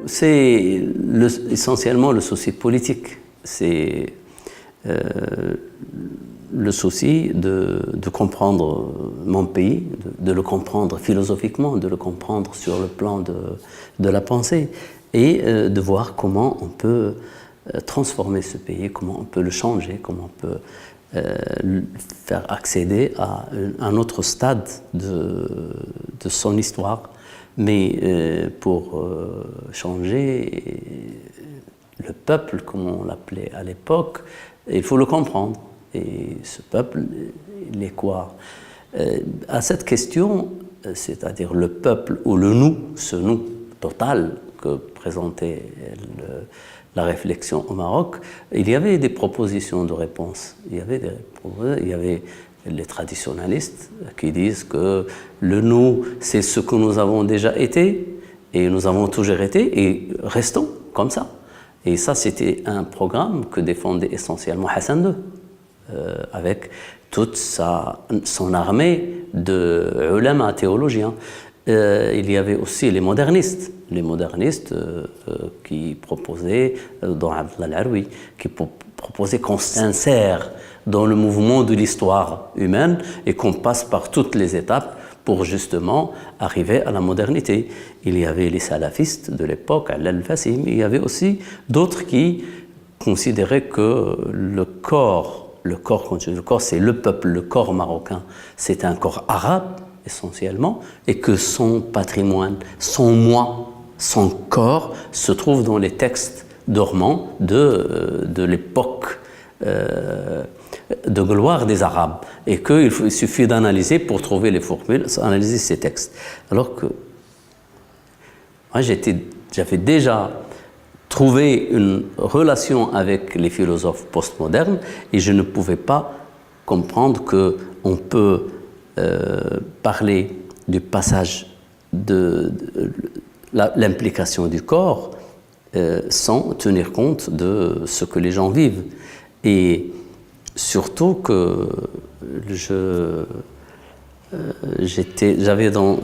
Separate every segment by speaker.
Speaker 1: C'est essentiellement le souci politique. C'est le souci de comprendre mon pays, de le comprendre philosophiquement, de le comprendre sur le plan de la pensée et de voir comment on peut transformer ce pays, comment on peut le changer, comment on peut faire accéder à un autre stade de son histoire. Mais pour changer le peuple, comme on l'appelait à l'époque, il faut le comprendre. Et ce peuple, il est quoi? À cette question, c'est-à-dire le peuple ou le nous, ce nous total que présentait la réflexion au Maroc, il y avait des propositions de réponse. Il y avait les traditionalistes qui disent que le nous, c'est ce que nous avons déjà été, et nous avons toujours été, et restons comme ça. Et ça, c'était un programme que défendait essentiellement Hassan II, avec toute son armée de ulama, théologiens. Il y avait aussi les modernistes qui proposaient, dont Abdallah al-Aroui, qui proposaient qu'on s'insère dans le mouvement de l'histoire humaine et qu'on passe par toutes les étapes pour justement arriver à la modernité. Il y avait les salafistes de l'époque, Al-Fassim, il y avait aussi d'autres qui considéraient que le corps, c'est le peuple, le corps marocain, c'est un corps arabe essentiellement, et que son patrimoine, son moi, son corps se trouve dans les textes dormants de l'époque de gloire des Arabes, et qu'il suffit d'analyser pour trouver les formules, analyser ces textes. Alors que moi, j'avais déjà trouvé une relation avec les philosophes postmodernes, et je ne pouvais pas comprendre qu'on peut parler du passage de l'implication du corps sans tenir compte de ce que les gens vivent. Et surtout que j'avais dans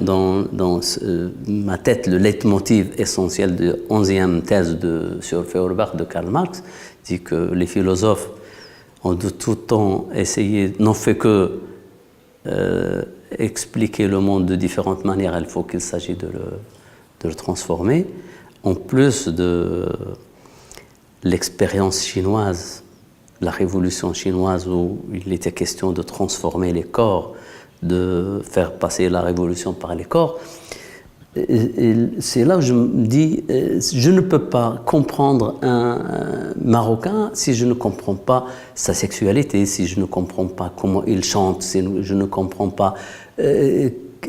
Speaker 1: ma tête le leitmotiv essentiel de 11e thèse sur Feuerbach de Karl Marx, dit que les philosophes ont de tout temps essayé, n'ont fait que expliquer le monde de différentes manières. Il faut qu'il s'agisse de le transformer. En plus de l'expérience chinoise, la révolution chinoise, où il était question de transformer les corps, de faire passer la révolution par les corps, c'est là où je me dis, je ne peux pas comprendre un Marocain si je ne comprends pas sa sexualité, si je ne comprends pas comment il chante, si je ne comprends pas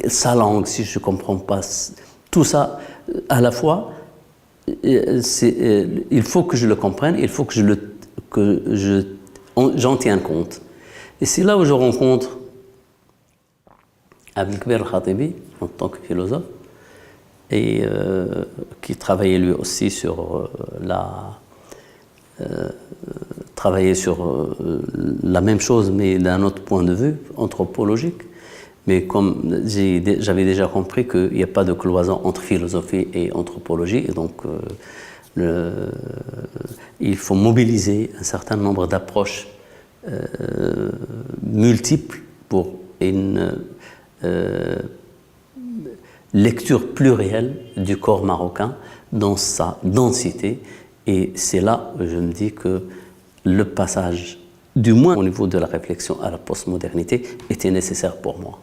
Speaker 1: sa langue, si je ne comprends pas tout ça à la fois. Il faut que je le comprenne, il faut que j'en tienne compte. Et c'est là où je rencontre Abdelkbir el-Khatibi en tant que philosophe, et qui travaillait lui aussi sur la même chose, mais d'un autre point de vue, anthropologique. Mais comme j'avais déjà compris qu'il n'y a pas de cloison entre philosophie et anthropologie, et donc il faut mobiliser un certain nombre d'approches multiples pour une lecture plurielle du corps marocain dans sa densité. Et c'est là où je me dis que le passage, du moins au niveau de la réflexion à la postmodernité, était nécessaire pour moi.